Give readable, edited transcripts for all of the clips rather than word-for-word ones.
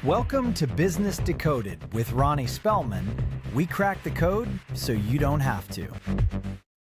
Welcome to Business Decoded with Ronnie Spellman. We crack the code so you don't have to.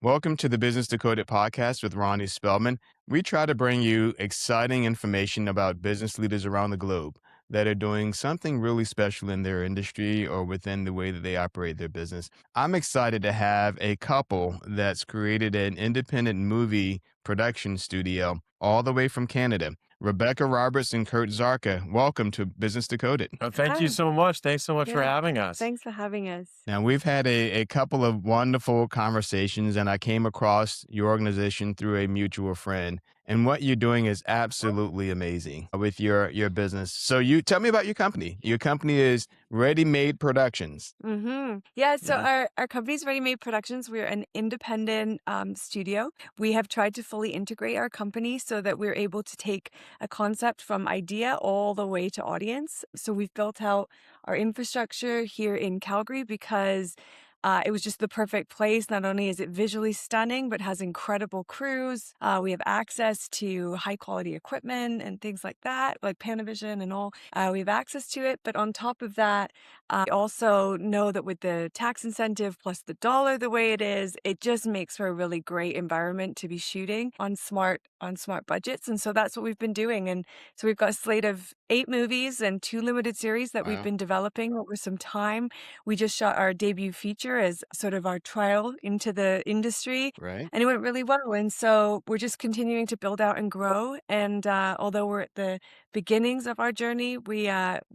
Welcome to the Business Decoded podcast with Ronnie Spellman. We try to bring you exciting information about business leaders around the globe that are doing something really special in their industry or within the way that they operate their business. I'm excited to have a couple that's created an independent movie production studio all the way from Canada. Rebecca Roberts and Kurt Szarka, welcome to Business Decoded. Thank you Hi. so much. Thanks so much for Yeah. having us. Thanks for having us. Now, we've had a couple of wonderful conversations, and I came across your organization through a mutual friend. And what you're doing is absolutely amazing with your business. So you tell me about your company. Your company is ReadyMade Productions. Yeah, so Yeah. our company's ReadyMade Productions. We're an independent studio. We have tried to fully integrate our company so that we're able to take a concept from idea all the way to audience. So we've built out our infrastructure here in Calgary because it was just the perfect place. Not only is it visually stunning, but has incredible crews. We have access to high quality equipment and things like that, like Panavision and all. We have access to it. But on top of that, I also know that with the tax incentive plus the dollar the way it is, it just makes for a really great environment to be shooting on smart budgets. And so that's what we've been doing. And so we've got a slate of 8 movies and 2 limited series that we've Wow. been developing over some time. We just shot our debut feature as sort of our trial into the industry, Right. and it went really well. And so we're just continuing to build out and grow. And although we're at the beginnings of our journey, we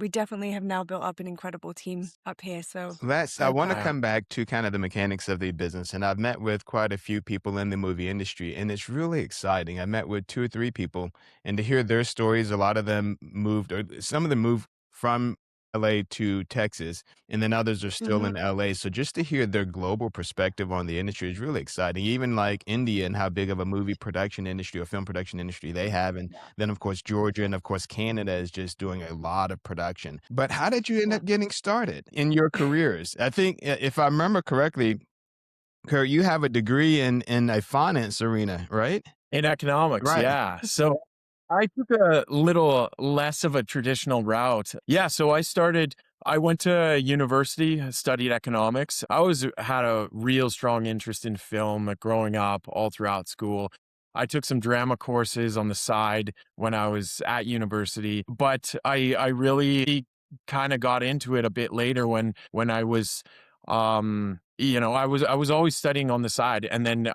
definitely have now built up an incredible team up here. So I very want to proud. come back to kind of the mechanics of the business. And I've met with quite a few people in the movie industry, and it's really exciting. I met with 2 or 3 people, and to hear their stories, a lot of them moved, or some of them moved from LA to Texas, and then others are still in LA. So just to hear their global perspective on the industry is really exciting. Even like India and how big of a movie production industry or film production industry they have. And then, of course, Georgia and, of course, Canada is just doing a lot of production. But how did you end up getting started in your careers? I think, if I remember correctly, Kurt, you have a degree in a finance arena, right? In economics, Right. yeah. So I took a little less of a traditional route. Yeah, so I went to university, studied economics. I always had a real strong interest in film growing up all throughout school. I took some drama courses on the side when I was at university, but I really kind of got into it a bit later when I was I was always studying on the side. And then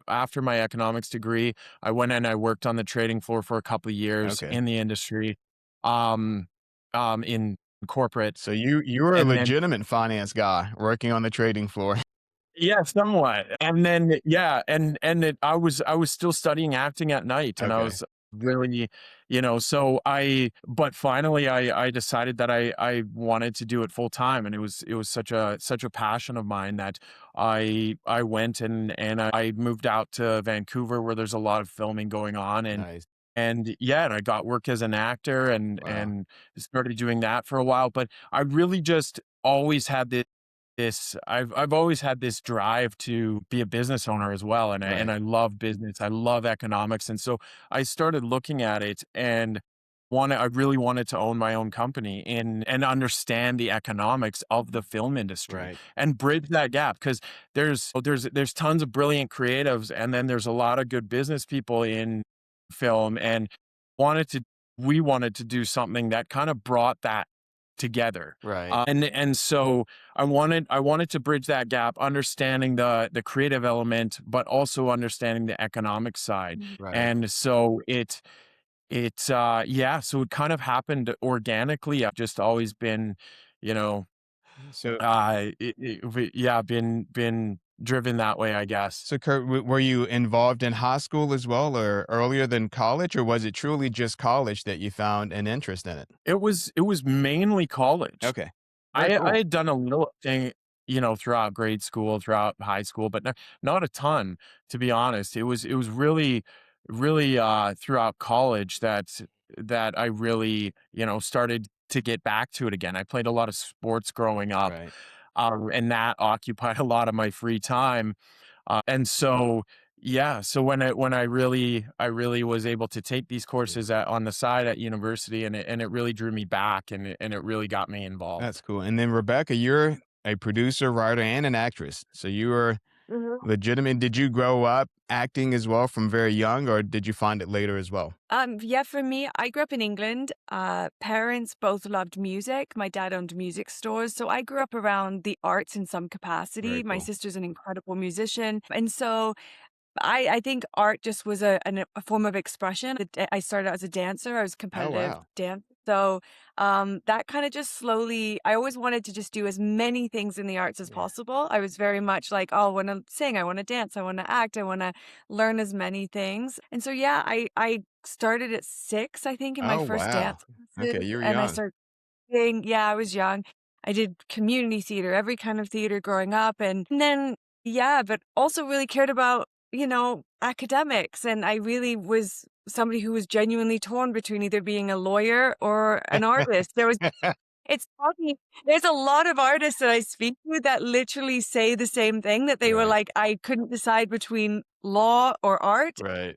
after my economics degree, I went and I worked on the trading floor for a couple of years Okay. in the industry, um, in corporate. So you were a And then, legitimate finance guy working on the trading floor. yeah, somewhat. And then, yeah, I was still studying acting at night, and I Okay. was really, but finally I decided that I wanted to do it full time, and it was such a passion of mine that I went and I moved out to Vancouver where there's a lot of filming going on, Nice. and yeah, and I got work as an actor Wow. and started doing that for a while. But I really just always had I've always had this drive to be a business owner as well. And Right. I love business. I love economics. And so I started looking at it and I really wanted to own my own company and understand the economics of the film industry Right. and bridge that gap. Because there's tons of brilliant creatives, and then there's a lot of good business people in film, and wanted to we wanted to do something that kind of brought that together. Right. And so I wanted to bridge that gap, understanding the creative element, but also understanding the economic side. Right. And so so it kind of happened organically. I've just always been, you know, So been driven that way, I guess. so Kurt, were you involved in high school as well, or earlier than college, or was it truly just college that you found an interest in it? It was mainly college. Okay. Very I cool. had done a little thing, throughout grade school, throughout high school, but not a ton, to be honest. It was really, really throughout college that I really, started to get back to it again. I played a lot of sports growing up, Right. and that occupied a lot of my free time. And so, Yeah. So when I really was able to take these courses on the side at university, and it really drew me back, and it really got me That's involved. cool. And then Rebecca, you're a producer, writer, and an actress. So you were legitimate. Did you grow up acting as well from very young, or did you find it later as well? Yeah, for me, I grew up in England. Parents both loved music. My dad owned music stores. So I grew up around the arts in some capacity. Very My cool. sister's an incredible musician. And so I think art just was a form of expression. I started out as a dancer. I was a Oh, competitive wow. dancer. So that kind of just slowly, I always wanted to just do as many things in the arts as Yeah. possible. I was very much like, oh, I want to sing, I want to dance, I want to act, I want to learn as many things. And so, yeah, I started at 6, I think, in my Oh, first wow. dance Okay, classes. you're And I young. started yeah, I was young. I did community theater, every kind of theater growing up. And then, yeah, but also really cared about, academics. And I really was somebody who was genuinely torn between either being a lawyer or an artist. It's funny. There's a lot of artists that I speak to that literally say the same thing, that they were Right, like, I couldn't decide between law or art. right.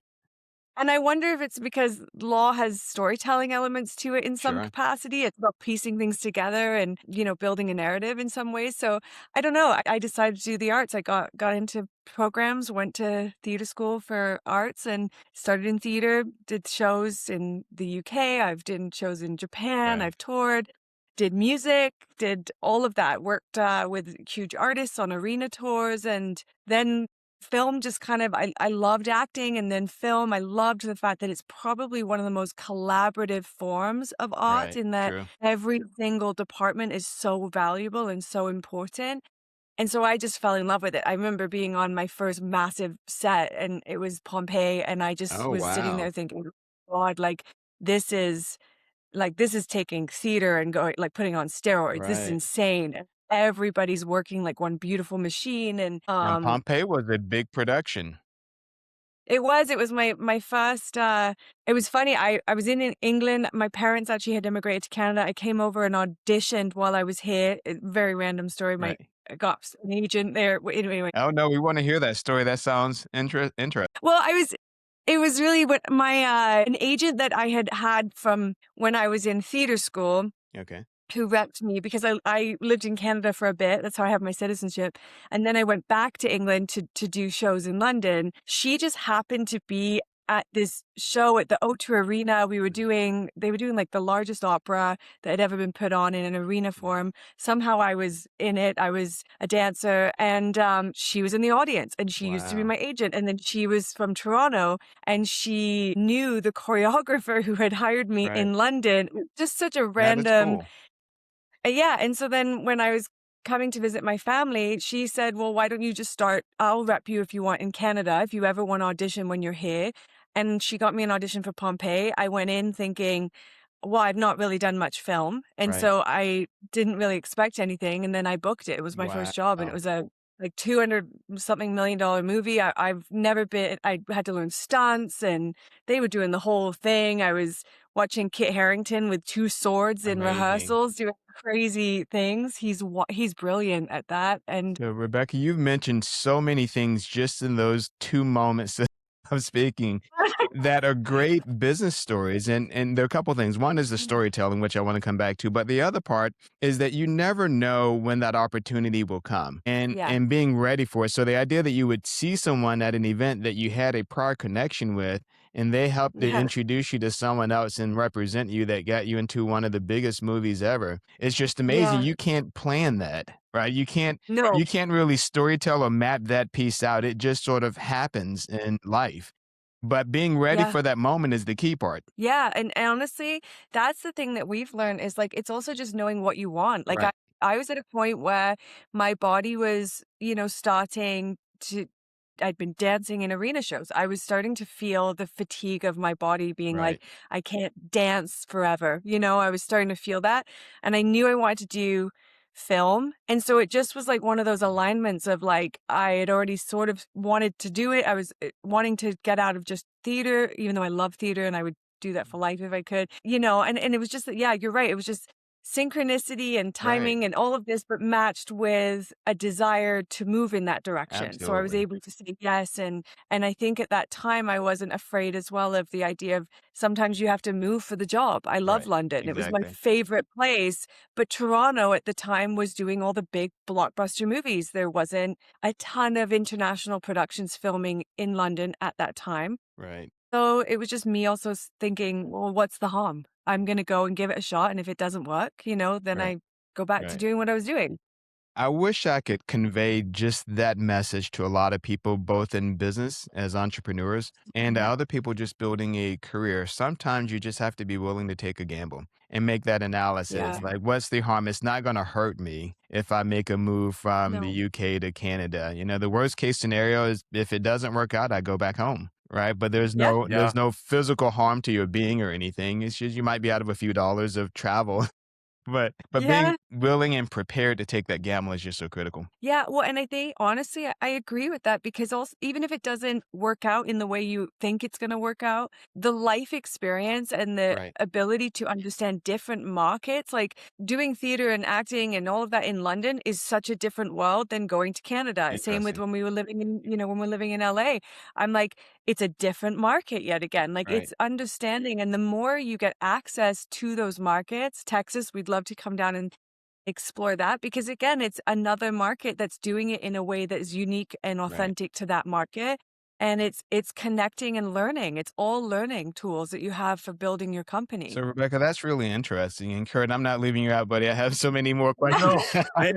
And I wonder if it's because law has storytelling elements to it in some Sure. capacity. It's about piecing things together and, building a narrative in some ways. So I don't know. I decided to do the arts. I got into programs, went to theater school for arts and started in theater, did shows in the UK. I've done shows in Japan. Right, I've toured, did music, did all of that, worked with huge artists on arena tours, and then film just kind of I loved acting, and then film, I loved the fact that it's probably one of the most collaborative forms of art, right. in that True. every single department is so valuable and so important. And so I just fell in love with it. I remember being on my first massive set, and it was Pompeii, and I just Oh, was sitting there wow. thinking, God, this is this is taking theater and going, putting on steroids. This is Right. insane. And everybody's working like one beautiful machine. And And Pompeii was a big production. it was my first, it was funny. I was in England. My parents actually had immigrated to Canada. I came over and auditioned while I was here. Very random story. Right. I got an agent there. Anyway, Oh, no, we wanna hear that story. That sounds interesting. well, it was really what an agent that I had from when I was in theater school, Okay. who repped me because I lived in Canada for a bit. That's how I have my citizenship. And then I went back to England to do shows in London. She just happened to be at this show at the O2 Arena. They were doing like the largest opera that had ever been put on in an arena Wow. form. Somehow I was in it. I was a dancer, and she was in the audience, and she used to be Wow. my agent. And then she was from Toronto, and she knew the choreographer who had hired me Right. in London. Just such a That is random, cool. yeah, and so then when I was coming to visit my family, she said, "Well, why don't you just start? I'll rep you if you want in Canada, if you ever want to audition when you're here." And she got me an audition for Pompeii. I went in thinking, well, I've not really done much film, and Right. so I didn't really expect anything, and then I booked it. It was my first job, and it Wow. was a like 200 something $1 million movie. I've never been. I had to learn stunts, and they were doing the whole thing. I was watching Kit Harington with 2 swords in Amazing. rehearsals doing crazy things. He's brilliant at that, and So, Rebecca, you've mentioned so many things just in those 2 moments of speaking that are great business stories, and there are a couple things. One is the storytelling, which I wanna come back to, but the other part is that you never know when that opportunity will come, and yeah, and being ready for it. So the idea that you would see someone at an event that you had a prior connection with, and they helped to yeah, introduce you to someone else and represent you that got you into one of the biggest movies ever, it's just amazing. yeah, You can't plan that, right? You no, can't really storytell or map that piece out. It just sort of happens in life. But being ready yeah. for that moment is the key part. Yeah, and honestly, that's the thing that we've learned is like it's also just knowing what you want. Like Right, I was at a point where my body was, starting to I'd been dancing in arena shows. I was starting to feel the fatigue of my body being like, right, I can't dance forever. I was starting to feel that. And I knew I wanted to do film. And so it just was like one of those alignments of like, I had already sort of wanted to do it. I was wanting to get out of just theater, even though I love theater and I would do that for life if I could, and it was just that, yeah, you're right. It was just synchronicity and Right. timing and all of this, but matched with a desire to move in that direction. So I was Absolutely. able to say yes. And I think at that time I wasn't afraid as well of the idea of sometimes you have to move for the job. I love Right. London. It was my Exactly. favorite place. But Toronto at the time was doing all the big blockbuster movies. There wasn't a ton of international productions filming in London at that time. Right. So it was just me also thinking, well, what's the harm? I'm going to go and give it a shot. And if it doesn't work, then Right. I go back to Right. doing what I was doing. I wish I could convey just that message to a lot of people, both in business as entrepreneurs and to Mhm. other people just building a career. Sometimes you just have to be willing to take a gamble and make that analysis. Yeah. Like, what's the harm? It's not going to hurt me if I make a move from the No. UK to Canada. The worst case scenario is if it doesn't work out, I go back home. Right. But there's Yeah. no Yeah. there's no physical harm to your being or anything. It's just you might be out of a few dollars of travel. But being Yeah. willing and prepared to take that gamble is just so critical. Yeah, well, and I think honestly, I agree with that because also even if it doesn't work out in the way you think it's going to work out, the life experience and the Right. ability to understand different markets, like doing theater and acting and all of that in London is such a different world than going to Canada. Same with Interesting. when we were living in, when we're living in LA. I'm like, it's a different market yet again. Like Right. it's understanding. And the more you get access to those markets, Texas, we'd love to come down and explore that because again it's another market that's doing it in a way that is unique and Right. authentic to that market, and it's connecting and learning. It's all learning tools that you have for building your So, company. Rebecca, that's really interesting. And Kurt, I'm not leaving you out, buddy. I have so many more questions. No, I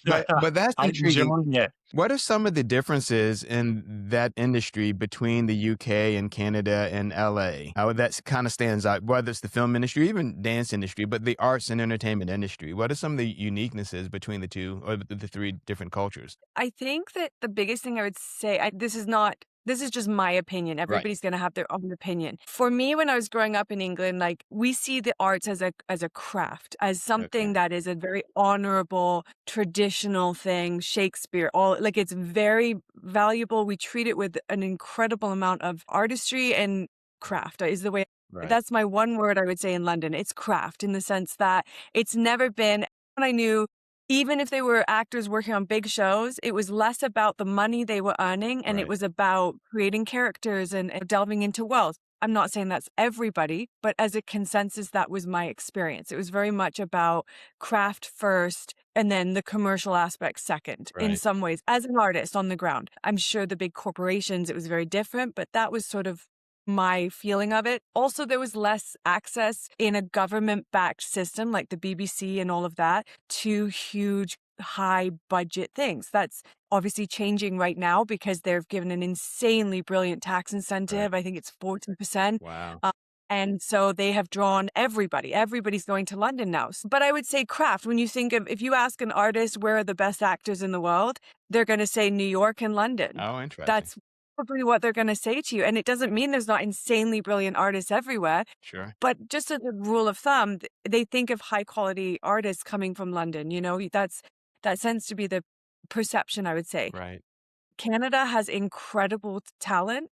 But that's I'm intriguing. enjoying it. What are some of the differences in that industry between the UK and Canada and LA? How that kind of stands out, whether it's the film industry, even dance industry, but the arts and entertainment industry. What are some of the uniquenesses between the two or the three different cultures? I think that the biggest thing I would say, this is just my opinion. Right. Everybody's going to have their own opinion. For me, when I was growing up in England, like we see the arts as a craft, as something Okay. that is a very honorable, traditional thing. Shakespeare, all like it's very valuable. We treat it with an incredible amount of artistry and craft. Is the way. Right. That's my one word I would say in London. It's craft in the sense that it's never been. When I knew even if they were actors working on big shows, it was less about the money they were earning and it Right. was about creating characters and delving into worlds. I'm not saying that's everybody, but as a consensus, that was my experience. It was very much about craft first and then the commercial aspect second in Right. some ways. As an artist on the ground, I'm sure the big corporations, it was very different, but that was sort of my feeling of it. Also, there was less access in a government backed system like the BBC and all of that to huge, high budget things. That's obviously changing right now because they've given an insanely brilliant tax Right. incentive. I think it's 40%. Wow. And so they have drawn everybody. Everybody's going to London now. But I would say craft, when you think of, if you ask an artist where are the best actors in the world, they're going to say New York and London. Oh, interesting. That's probably what they're going to say to you. And it doesn't mean there's not insanely brilliant artists everywhere, Sure. but just as a rule of thumb, they think of high quality artists coming from London. That tends to be the perception, I would say. Right. Canada has incredible talent.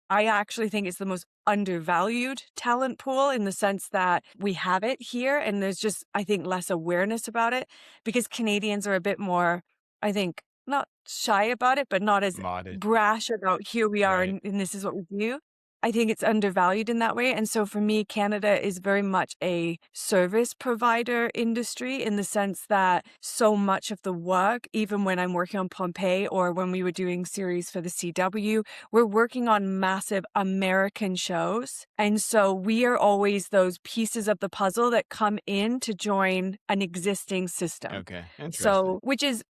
I actually think it's the most undervalued talent pool in the sense that we have it here and there's just, I think, less awareness about it because Canadians are a bit more, I think, not shy about it, but not as Modded. brash about here we are Right. and this is what we do. I think it's undervalued in that way. And so for me, Canada is very much a service provider industry in the sense that so much of the work, even when I'm working on Pompeii or when we were doing series for the CW, we're working on massive American shows. And so we are always those pieces of the puzzle that come in to join an existing system. Okay. Interesting. So, which is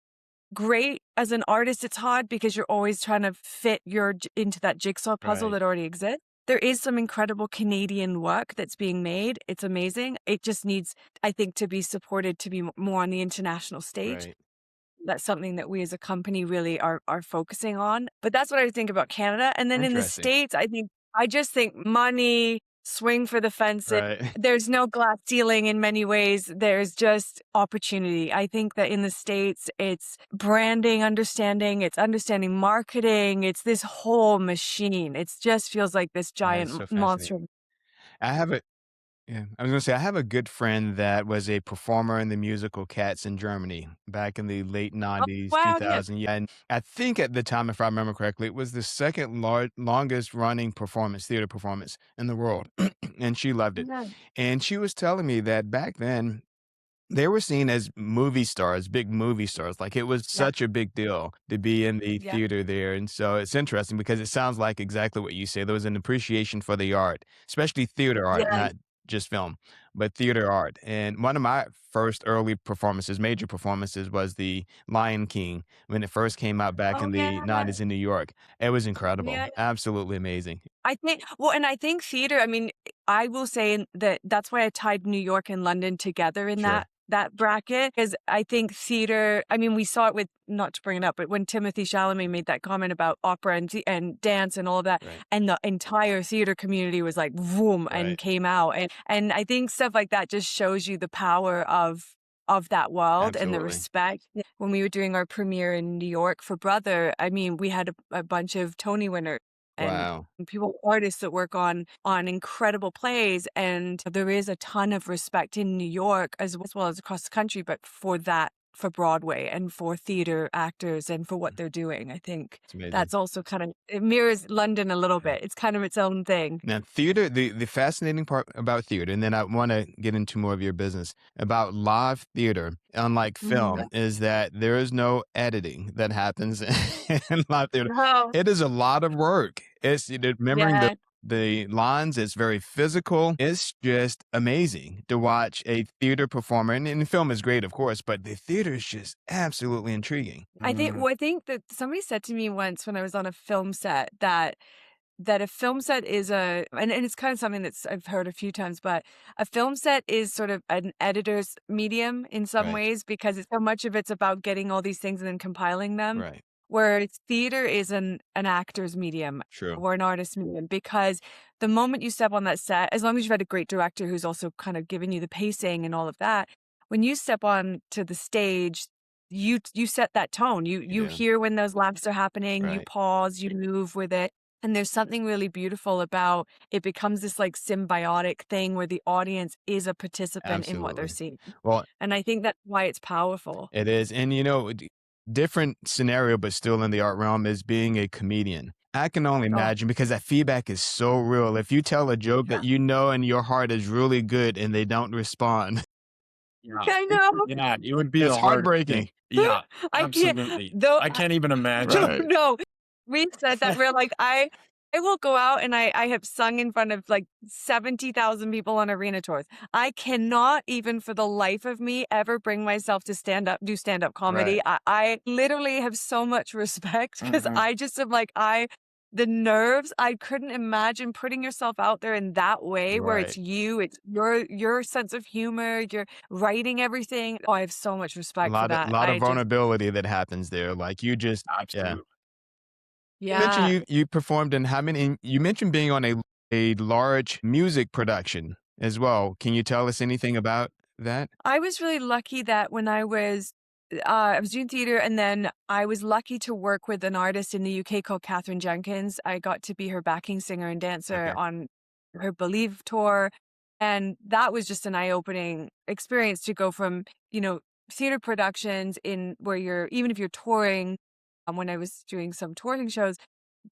great as an artist. It's hard because you're always trying to fit into that jigsaw puzzle Right. that already exists. There is some incredible Canadian work that's being made. It's amazing. It just needs, I think, to be supported to be more on the international stage. Right. That's something that we as a company really are focusing on. But that's what I think about Canada. And then in the Interesting. States, I just think money, swing for the fences. Right. There's no glass ceiling in many ways. There's just opportunity. I think that in the States, it's branding, it's understanding marketing. It's this whole machine. It just feels like this That's giant so monster. fascinating. I have a Yeah, I was gonna say I have a good friend that was a performer in the musical Cats in Germany back in the late Oh, '90s, wow, yeah. 2000. Yeah, and I think at the time, if I remember correctly, it was the second longest running performance, theater performance in the world, and she loved it. Yeah. And she was telling me that back then they were seen as movie stars, big movie stars, like, it was Yeah. such a big deal to be in the Yeah. theater there, and so it's interesting because it sounds like exactly what you say. There was an appreciation for the art, especially theater art, Yeah. not just film, but theater art, and one of my first early performances, major performances, was The Lion King when it first came out back Oh, in the yeah. '90s in New York. It was incredible, Yeah. absolutely amazing. I think well, and I think theater, I mean, I will say that that's why I tied New York and London together in Sure. that bracket, because I think theater, I mean, we saw it with, not to bring it up, but when Timothy Chalamet made that comment about opera and dance and all of that, Right, and the entire theater community was like, boom, and right. came out. And I think stuff like that just shows you the power of that world and the Absolutely. respect. When we were doing our premiere in New York for Brother, I mean, we had a bunch of Tony winners and Wow. people, artists that work on incredible plays, and there is a ton of respect in New York as well as across the country, but for Broadway and for theater actors and for what they're doing. I think It's amazing. that's also kind of, it mirrors London a little Yeah. bit. It's kind of its own thing. Now, theater, the fascinating part about theater, and then I want to get into more of your business about live theater, unlike Mhm. film, is that there is no editing that happens in live theater. Oh, It is a lot of work. It's remembering yeah. the lines. It's very physical. It's just amazing to watch a theater performer, and film is great, of course, but the theater is just absolutely intriguing. I think that somebody said to me once when I was on a film set that a film set is and it's kind of something that's I've heard a few times, but a film set is sort of an editor's medium in some Right, ways because it's so much of it's about getting all these things and then compiling them. right, Whereas theater is an actor's medium true, or an artist's medium because the moment you step on that set, as long as you've had a great director who's also kind of giving you the pacing and all of that, when you step on to the stage, you set that tone. you You do, hear when those laughs are happening, you right, pause, you move with it. And there's something really beautiful about it becomes this like symbiotic thing where the audience is a participant in what they're absolutely. seeing. Well, And I think that's why it's powerful. it is, and different scenario, but still in the art realm is being a comedian. I can only Oh, imagine because that feedback is so real. If you tell a joke yeah. that you know in your heart is really good and they don't respond, Yeah, I know. yeah, it would be it's the hardest thing. heartbreaking. Yeah, I can't absolutely. though I can't even no, imagine. Right. no. We said that we're like, I will go out and I have sung in front of like 70,000 people on arena tours. I cannot even for the life of me ever bring myself to do stand up Right. comedy. I literally have so much respect because Mhm. I just am like, the nerves, I couldn't imagine putting yourself out there in that way where it's Right. you, it's your sense of humor, you're writing everything. Oh, I have so much A respect for lot of that. lot of I just, vulnerability that happens there. Like you just yeah. Absolutely. You mentioned yeah. you performed in how many you mentioned being on a large music production as well. Can you tell us anything about that? I was really lucky that when I was doing theater, and then I was lucky to work with an artist in the UK called Catherine Jenkins. I got to be her backing singer and dancer Okay. on her Believe tour, and that was just an eye-opening experience to go from, theater productions in where you're even if you're touring, when I was doing some touring shows,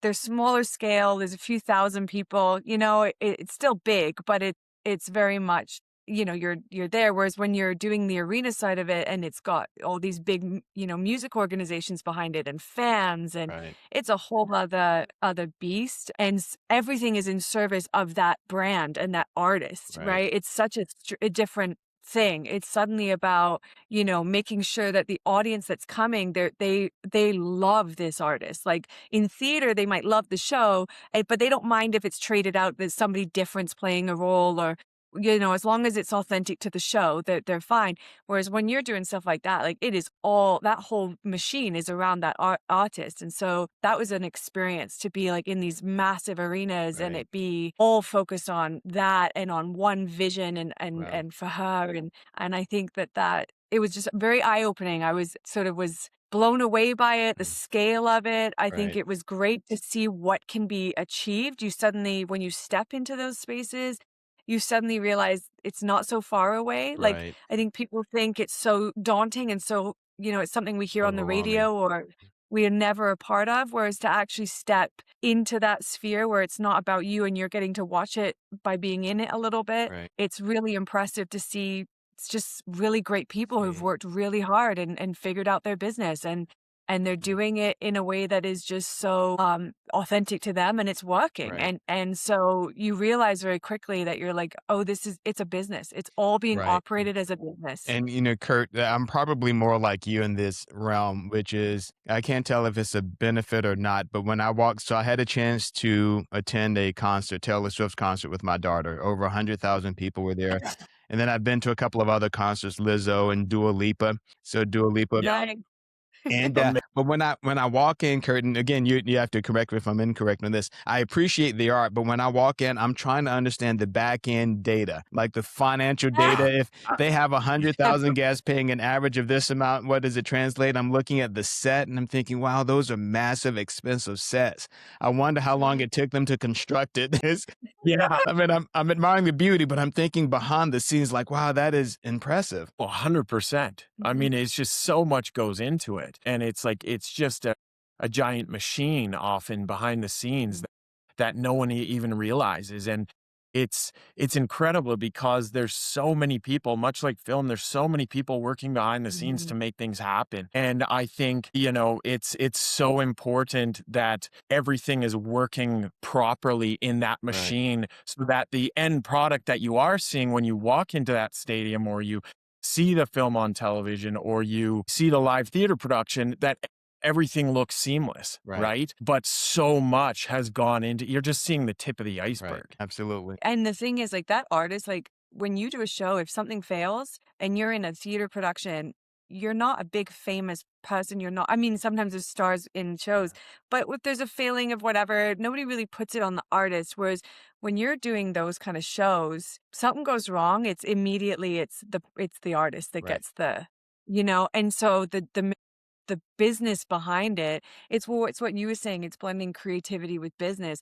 they're smaller scale, there's a few thousand people, it's still big, but it's very much, you're there. Whereas when you're doing the arena side of it and it's got all these big, music organizations behind it and fans, and Right. it's a whole other beast. And everything is in service of that brand and that artist, Right. right? It's such a different thing. It's suddenly about, making sure that the audience that's coming, they love this artist. Like in theater, they might love the show, but they don't mind if it's traded out that somebody different's playing a role, or as long as it's authentic to the show, they're fine. Whereas when you're doing stuff like that, like it is all that whole machine is around that artist. And so that was an experience to be like in these massive arenas and Right. it be all focused on that and on one vision Wow. and for her. And I think that it was just very eye-opening. I was blown away by it, the Mm. scale of it. I think Right. it was great to see what can be achieved. You suddenly, when you step into those spaces, you suddenly realize it's not so far away. Like, Right. I think people think it's so daunting and so, it's something we hear on the Overwhelming. radio or we are never a part of, whereas to actually step into that sphere where it's not about you and you're getting to watch it by being in it a little bit, Right. it's really impressive to see. It's just really great people who've See. worked really hard and figured out their business and they're Yeah. doing it in a way that is just so authentic to them and it's working. Right. And so you realize very quickly that you're like, oh, it's a business. It's all being Right. operated as a business. And, Kurt, I'm probably more like you in this realm, which is I can't tell if it's a benefit or not, but when I walked, so I had a chance to attend a concert, Taylor Swift's concert with my daughter. Over 100,000 people were there. And then I've been to a couple of other concerts, Lizzo and Dua Lipa. So Dua Lipa. Yeah. Nice. And Ama- but when I walk in, Curtin, again, you have to correct me if I'm incorrect on this. I appreciate the art, but when I walk in, I'm trying to understand the back end data, like the financial data. If they have 100,000 guests paying an average of this amount, what does it translate? I'm looking at the set and I'm thinking, wow, those are massive, expensive sets. I wonder how long it took them to construct it. Yeah. I mean, I'm admiring the beauty, but I'm thinking behind the scenes, like, wow, that is impressive. Well, 100%. I mean, it's just so much goes into it. And it's like, it's just a giant machine often behind the scenes that no one even realizes. And it's incredible because there's so many people, much like film, there's so many people working behind the scenes to make things happen. And I think, it's so important that everything is working properly in that machine so that the end product that you are seeing when you walk into that stadium or you see the film on television or you see the live theater production, that everything looks seamless, right? But so much has gone into, you're just seeing the tip of the iceberg. Right. Absolutely. And the thing is, like, that artist, like, when you do a show, if something fails and you're in a theater production, you're not a big famous person. You're not, I mean, sometimes there's stars in shows, but if there's a failing of whatever, nobody really puts it on the artist. Whereas when you're doing those kind of shows, something goes wrong, it's immediately, it's the artist that gets the, and so the business behind it, it's what you were saying, it's blending creativity with business.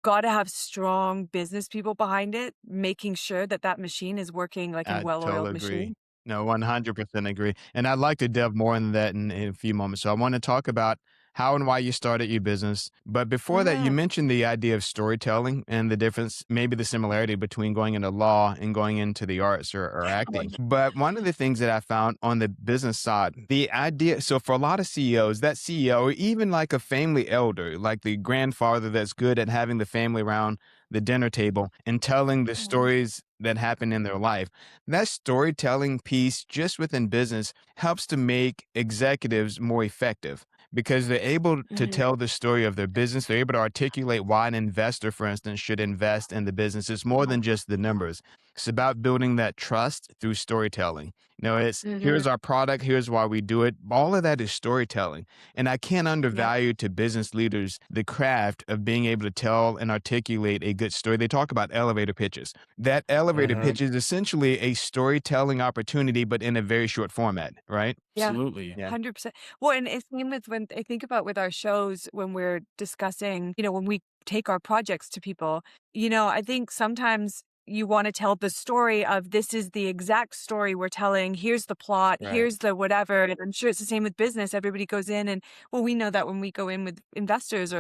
Got to have strong business people behind it, making sure that that machine is working like a I well-oiled totally agree. machine. No, 100% agree. And I'd like to delve more into that in a few moments. So I want to talk about how and why you started your business. But before that, you mentioned the idea of storytelling and the difference, maybe the similarity between going into law and going into the arts or acting. But one of the things that I found on the business side, the idea, so for a lot of CEOs, that CEO, or even like a family elder, like the grandfather that's good at having the family around the dinner table and telling the stories that happen in their life. That storytelling piece just within business helps to make executives more effective because they're able to tell the story of their business. They're able to articulate why an investor, for instance, should invest in the business. It's more than just the numbers. It's about building that trust through storytelling. It's here's our product, here's why we do it. All of that is storytelling. And I can't undervalue to business leaders the craft of being able to tell and articulate a good story. They talk about elevator pitches. That elevator pitch is essentially a storytelling opportunity, but in a very short format, right? Yeah. Absolutely. Yeah. 100%. Well, and it's same with when I think about with our shows, when we're discussing, when we take our projects to people, I think sometimes you want to tell the story of this is the exact story we're telling. Here's the plot. Here's the whatever. And I'm sure it's the same with business. Everybody goes in and, well, we know that when we go in with investors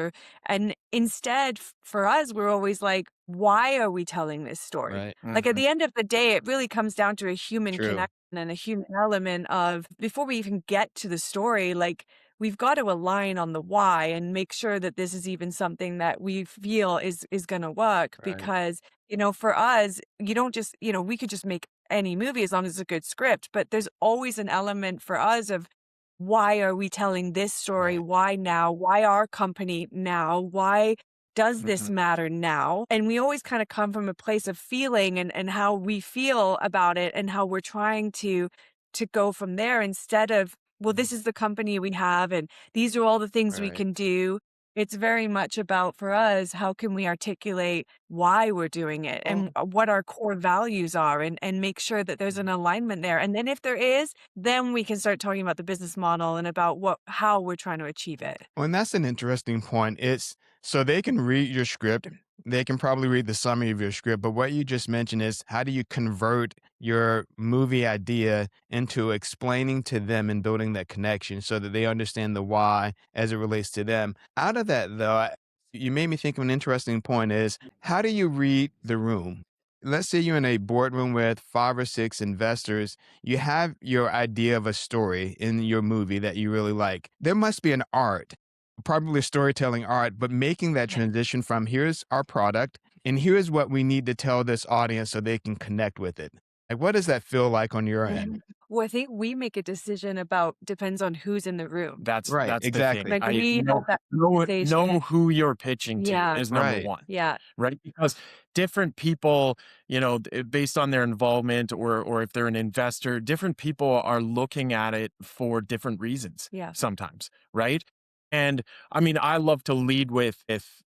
and instead for us, we're always like, why are we telling this story? Right. Like at the end of the day, it really comes down to a human True. connection and a human element of before we even get to the story, like we've got to align on the why and make sure that this is even something that we feel is going to work because, for us, you don't just, we could just make any movie as long as it's a good script, but there's always an element for us of why are we telling this story? Why now? Why our company now? Why does this matter now? And we always kind of come from a place of feeling and how we feel about it and how we're trying to go from there instead of, well, this is the company we have and these are all the things we can do. It's very much about for us, how can we articulate why we're doing it and what our core values are and make sure that there's an alignment there. And then if there is, then we can start talking about the business model and about how we're trying to achieve it. Well, and that's an interesting point. It's So they can read your script. They can probably read the summary of your script, but what you just mentioned is how do you convert your movie idea into explaining to them and building that connection so that they understand the why as it relates to them. Out of that, though, you made me think of an interesting point is how do you read the room? Let's say you're in a boardroom with 5 or 6 investors. You have your idea of a story in your movie that you really like. There must be an art, probably storytelling art, but making that transition from here's our product and here's what we need to tell this audience so they can connect with it. Like, what does that feel like on your end? Well, I think we make a decision about depends on who's in the room. That's Right, the thing. exactly. Like I we have that know conversation. who you're pitching to Yeah, is number Right, one, yeah. right? Because different people, based on their involvement or if they're an investor, different people are looking at it for different reasons Yeah. sometimes, right? And I mean, I love to lead with if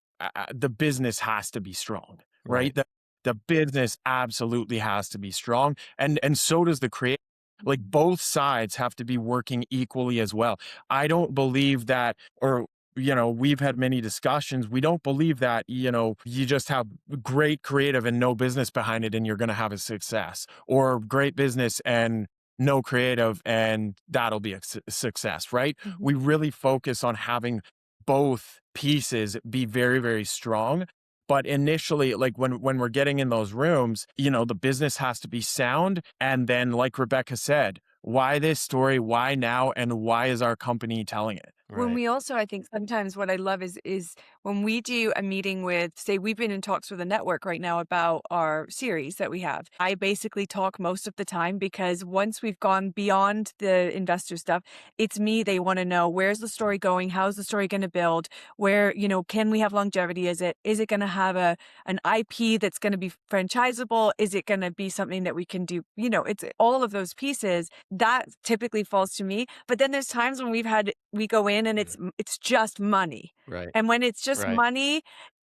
the business has to be strong, right? right, The business absolutely has to be strong, and so does the creative. Like both sides have to be working equally as well. I don't believe that, or we've had many discussions. We don't believe that, you just have great creative and no business behind it and you're going to have a success, or great business and no creative and that'll be a success, right? Mhm. We really focus on having both pieces be very, very strong. But initially, like when we're getting in those rooms, the business has to be sound. And then, like Rebecca said, why this story? Why now? And why is our company telling it? When right, we also, I think sometimes what I love is when we do a meeting with, say, we've been in talks with a network right now about our series that we have. I basically talk most of the time because once we've gone beyond the investor stuff, it's me. They want to know where's the story going? How's the story going to build? Where, can we have longevity? Is it going to have an IP that's going to be franchisable? Is it going to be something that we can do? It's all of those pieces that typically falls to me. But then there's times when we go in and it's just money. right, And when it's just right. money,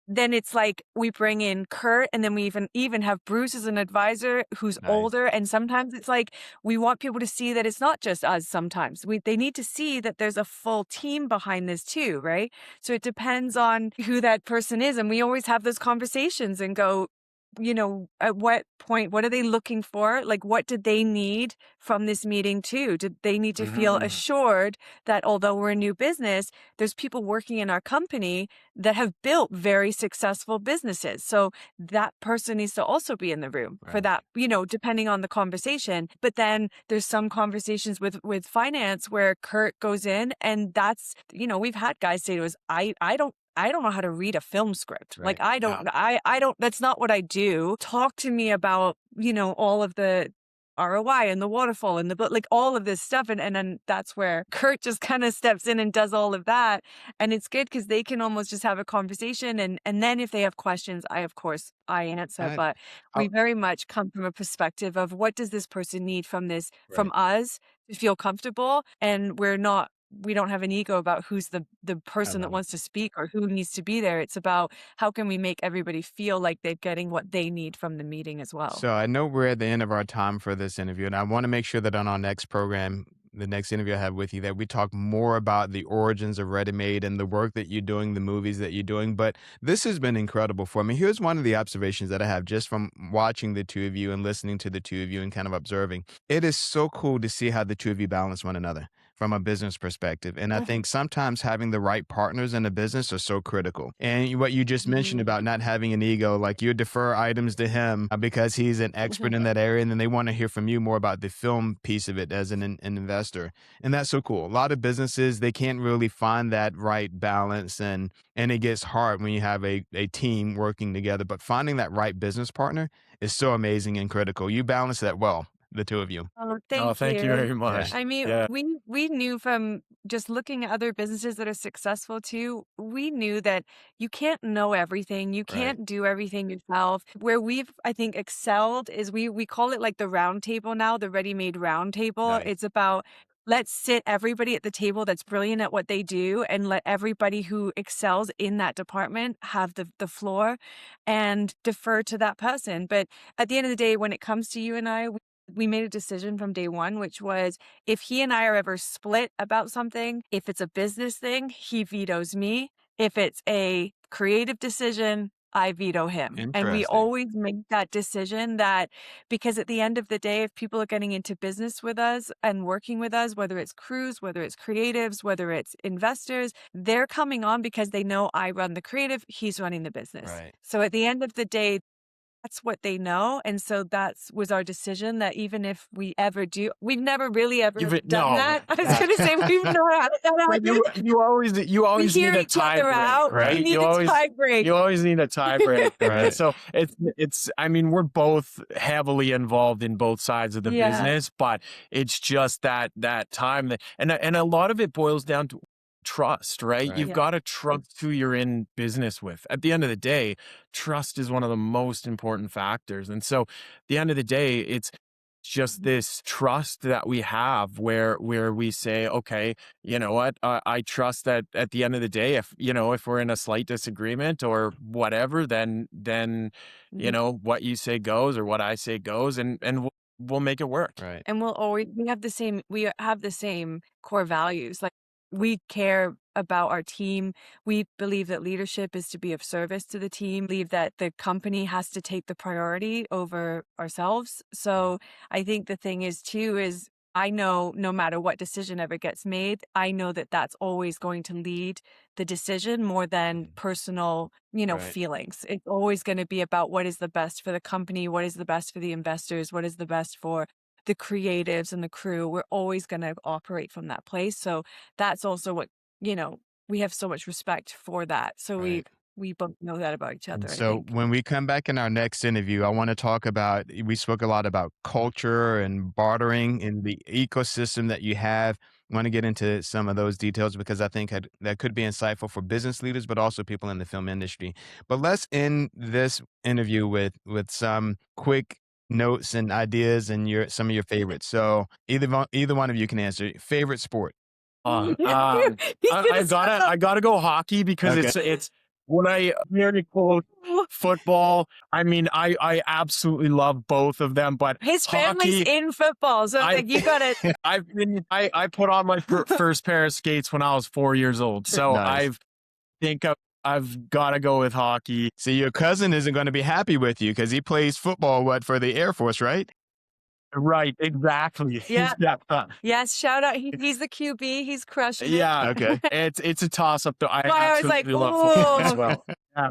then it's like we bring in Kurt and then we even have Bruce as an advisor who's Nice. older. And sometimes it's like we want people to see that it's not just us sometimes. They need to see that there's a full team behind this too, right? So it depends on who that person is. And we always have those conversations and go, at what point, what are they looking for? Like, what did they need from this meeting too? Did they need to feel assured that although we're a new business, there's people working in our company that have built very successful businesses. So that person needs to also be in the room for Right. that, depending on the conversation. But then there's some conversations with finance where Kurt goes in and that's, we've had guys say to us, I don't know how to read a film script. Like Right. I don't, that's not what I do. Talk to me about, all of the ROI and the waterfall and like all of this stuff. And then that's where Kurt just kind of steps in and does all of that. And it's good because they can almost just have a conversation. And then if they have questions, of course I answer, I, but I, we very much come from a perspective of what does this person need from from right. us to feel comfortable. And we don't have an ego about who's the I person that love it. wants to speak or who needs to be there. It's about how can we make everybody feel like they're getting what they need from the meeting as well. So I know we're at the end of our time for this interview, and I want to make sure that on our next program, the next interview I have with you, that we talk more about the origins of ReadyMade and the work that you're doing, the movies that you're doing. But this has been incredible for me. Here's one of the observations that I have just from watching the two of you and listening to the two of you and kind of observing. It is so cool to see how the two of you balance one another from a business perspective. And I think sometimes having the right partners in a business are so critical. And what you just mentioned about not having an ego, like you defer items to him because he's an expert in that area. And then they want to hear from you more about the film piece of it as an investor. And that's so cool. A lot of businesses, they can't really find that right balance. And it gets hard when you have a team working together. But finding that right business partner is so amazing and critical. You balance that well, the two of you. Oh, Oh, thank thank you you. very Yeah. much. I mean, Yeah, we knew from just looking at other businesses that are successful too, we knew that you can't know everything. You Right. can't do everything yourself. Where we've, I think, excelled is we call it like the round table now, the ready-made round table. Nice. It's about let's sit everybody at the table that's brilliant at what they do and let everybody who excels in that department have the floor and defer to that person. But at the end of the day, when it comes to you and I, we made a decision from day one, which was if he and I are ever split about something, if it's a business thing, he vetoes me. If it's a creative decision, I veto him. And we Interesting. always make that decision that because at the end of the day, if people are getting into business with us and working with us, whether it's crews, whether it's creatives, whether it's investors, they're coming on because they know I run the creative, he's running the business. Right. So at the end of the day, that's what they know. And so was our decision that even if we ever do, we've never really ever done that. I was going to say we've never had that But happen. you always We need hear a each tie other break, out. right? We need a tie break. You always need a tie break. Right. So it's I mean, we're both heavily involved in both sides of the Yeah. business, but it's just that time and a lot of it boils down to trust, right? Right. You've Yeah. got to trust who you're in business with. At the end of the day, trust is one of the most important factors. And so at the end of the day, it's just this trust that we have where we say, okay, you know what, I trust that at the end of the day, if we're in a slight disagreement or whatever, then you Mhm. know what you say goes or what I say goes, and we'll make it work. Right. And we have the same core values. Like we care about our team. We believe that leadership is to be of service to the team. Believe that the company has to take the priority over ourselves. So I think the thing is too is I know no matter what decision ever gets made, I know that that's always going to lead the decision more than personal, Right. feelings. It's always going to be about what is the best for the company, what is the best for the investors, what is the best for the creatives and the crew. We're always going to operate from that place. So that's also what, we have so much respect for that. So Right. we both know that about each other, I So think. when we come back in our next interview, I want to talk about, we spoke a lot about culture and bartering in the ecosystem that you have. I want to get into some of those details because I think that could be insightful for business leaders, but also people in the film industry. But let's end this interview with some quick notes and ideas and some of your favorites. So either one of you can answer. Favorite sport? I He's gonna stop. gotta go hockey because Okay. it's when I very close football. I mean, I absolutely love both of them, but His family's hockey, in football, so I- like you gotta. I put on my first pair of skates when I was 4 years old, so Nice. I've got to go with hockey. See, your cousin isn't going to be happy with you because he plays football, for the Air Force, right? Right, exactly. Yeah. Yeah. Yes, shout out. He's the QB. He's crushing it. Yeah. Okay. It's a toss up though. I I was like, absolutely love football as "Ooh." well. Yeah.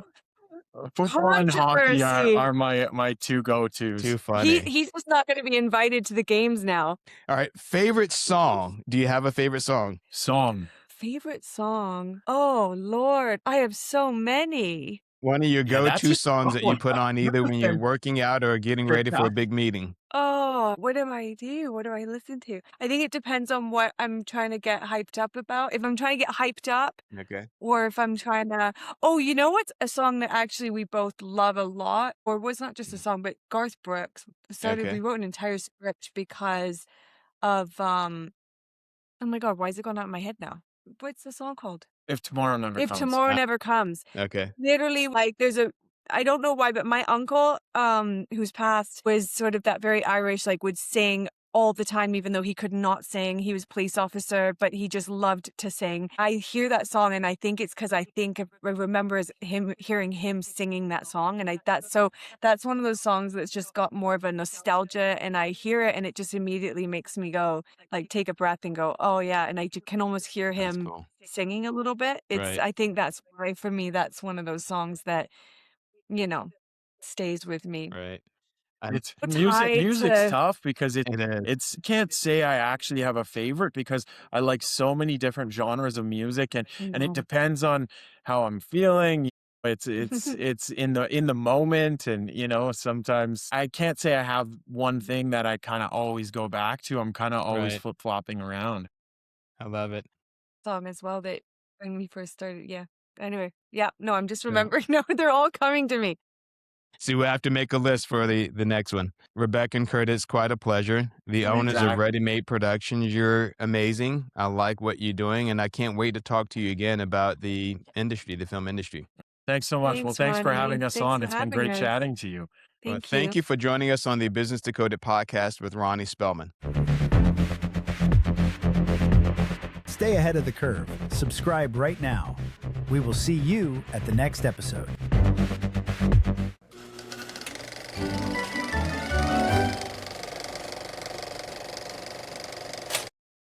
Football and hockey Controversy. are my two go-tos. Too funny. He's just not going to be invited to the games now. All right. Favorite song? Do you have a favorite song? Song. Favorite song? Oh Lord, I have so many. One of your Yeah, that's go-to a songs that you put on either when you're working out or getting ready for a big meeting. Oh, what do I do? What do I listen to? I think it depends on what I'm trying to get hyped up about. If I'm trying to get hyped up, Okay. or if I'm trying to, oh, you know what's a song that actually we both love a lot, or was not just a song, but Garth Brooks Okay. we wrote an entire script because of, oh my God, why is it going out in my head now? What's the song called? If tomorrow never If comes. Tomorrow Never Comes. Okay. Literally, like, I don't know why, but my uncle, who's passed, was sort of that very Irish, like would sing all the time, even though he could not sing. He was a police officer, but he just loved to sing. I hear that song and I think it's because I remember hearing him singing that song. And that's one of those songs that's just got more of a nostalgia, and I hear it and it just immediately makes me go, like, take a breath and go, oh yeah. And I can almost hear That's him cool. singing a little bit. Right. I think that's why for me, that's one of those songs that, stays with me. Right. It's It's music's hard to- tough because It is. it's can't say I actually have a favorite because I like so many different genres of music and it depends on how I'm feeling. It's in the moment, and sometimes I can't say I have one thing that I kind of always go back to. I'm kind of always Right. flip-flopping around. I love it. song as well that when we first started. Yeah. Anyway, yeah. No, I'm just remembering now. They're all coming to me. See, we'll have to make a list for the next one. Rebecca and Curtis, quite a pleasure. The owners of Exactly. ReadyMade Productions, you're amazing. I like what you're doing, and I can't wait to talk to you again about the industry, the film industry. Thanks so much. Well, Thanks, thanks for Ronnie. having us Thanks on. for It's been having great us. chatting to you. Well, Thank thank you for joining us on the Business Decoded podcast with Ronnie Spellman. Stay ahead of the curve. Subscribe right now. We will see you at the next episode.